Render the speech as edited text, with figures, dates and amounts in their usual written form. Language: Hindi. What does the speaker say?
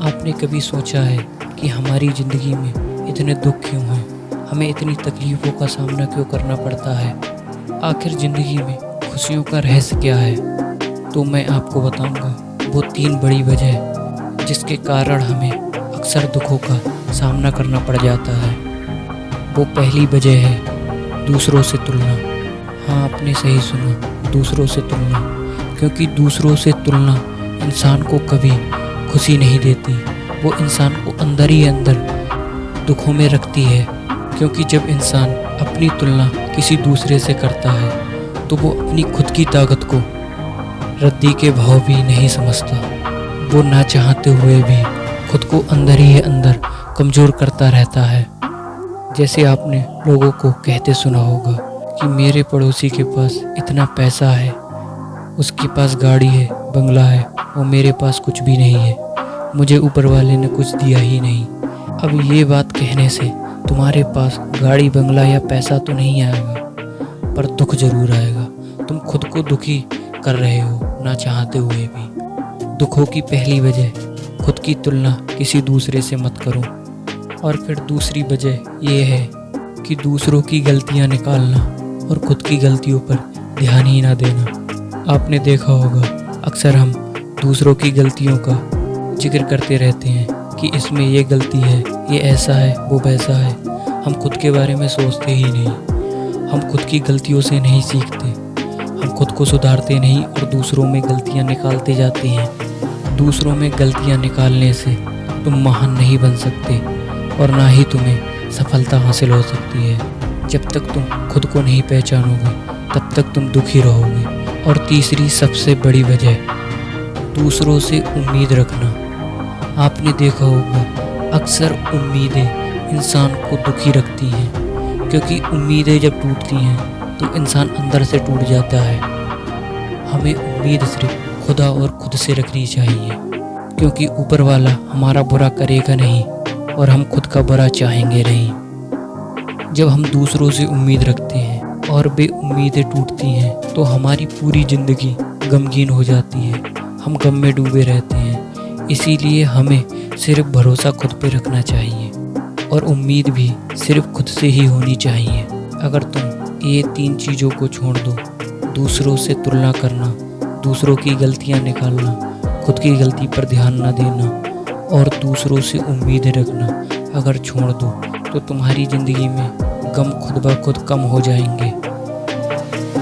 आपने कभी सोचा है कि हमारी ज़िंदगी में इतने दुख क्यों हैं? हमें इतनी तकलीफ़ों का सामना क्यों करना पड़ता है? आखिर ज़िंदगी में खुशियों का रहस्य क्या है? तो मैं आपको बताऊंगा वो 3 बड़ी वजह जिसके कारण हमें अक्सर दुखों का सामना करना पड़ जाता है। वो पहली वजह है दूसरों से तुलना। हाँ, आपने सही सुना, दूसरों से तुलना। क्योंकि दूसरों से तुलना इंसान को कभी खुशी नहीं देती, वो इंसान को अंदर ही अंदर दुखों में रखती है। क्योंकि जब इंसान अपनी तुलना किसी दूसरे से करता है तो वो अपनी खुद की ताकत को रद्दी के भाव भी नहीं समझता। वो ना चाहते हुए भी खुद को अंदर ही अंदर कमज़ोर करता रहता है। जैसे आपने लोगों को कहते सुना होगा कि मेरे पड़ोसी के पास इतना पैसा है, उसके पास गाड़ी है, बंगला है, और मेरे पास कुछ भी नहीं है, मुझे ऊपर वाले ने कुछ दिया ही नहीं। अब ये बात कहने से तुम्हारे पास गाड़ी, बंगला या पैसा तो नहीं आएगा, पर दुख जरूर आएगा। तुम खुद को दुखी कर रहे हो ना चाहते हुए भी। दुखों की पहली वजह, खुद की तुलना किसी दूसरे से मत करो। और फिर दूसरी वजह ये है कि दूसरों की गलतियां निकालना और खुद की गलतियों पर ध्यान ही ना देना। आपने देखा होगा अक्सर हम दूसरों की गलतियों का जिक्र करते रहते हैं कि इसमें ये गलती है, ये ऐसा है, वो वैसा है। हम खुद के बारे में सोचते ही नहीं। हम खुद की गलतियों से नहीं सीखते, हम खुद को सुधारते नहीं और दूसरों में गलतियां निकालते जाते हैं। दूसरों में गलतियां निकालने से तुम महान नहीं बन सकते और ना ही तुम्हें सफलता हासिल हो सकती है। जब तक तुम खुद को नहीं पहचानोगे तब तक तुम दुखी रहोगे। और तीसरी सबसे बड़ी वजह, दूसरों से उम्मीद रखना। आपने देखा होगा अक्सर उम्मीदें इंसान को दुखी रखती हैं, क्योंकि उम्मीदें जब टूटती हैं तो इंसान अंदर से टूट जाता है। हमें उम्मीद सिर्फ खुदा और खुद से रखनी चाहिए, क्योंकि ऊपर वाला हमारा बुरा करेगा नहीं और हम खुद का बुरा चाहेंगे नहीं। जब हम दूसरों से उम्मीद रखते हैं और बे उम्मीदें टूटती हैं तो हमारी पूरी ज़िंदगी गमगीन हो जाती है, हम गम में डूबे रहते हैं। इसीलिए हमें सिर्फ भरोसा खुद पे रखना चाहिए और उम्मीद भी सिर्फ खुद से ही होनी चाहिए। अगर तुम ये 3 चीज़ों को छोड़ दो, दूसरों से तुलना करना, दूसरों की गलतियाँ निकालना, खुद की गलती पर ध्यान न देना और दूसरों से उम्मीदें रखना, अगर छोड़ दो तो तुम्हारी ज़िंदगी में गम खुद ब खुद कम हो जाएंगे।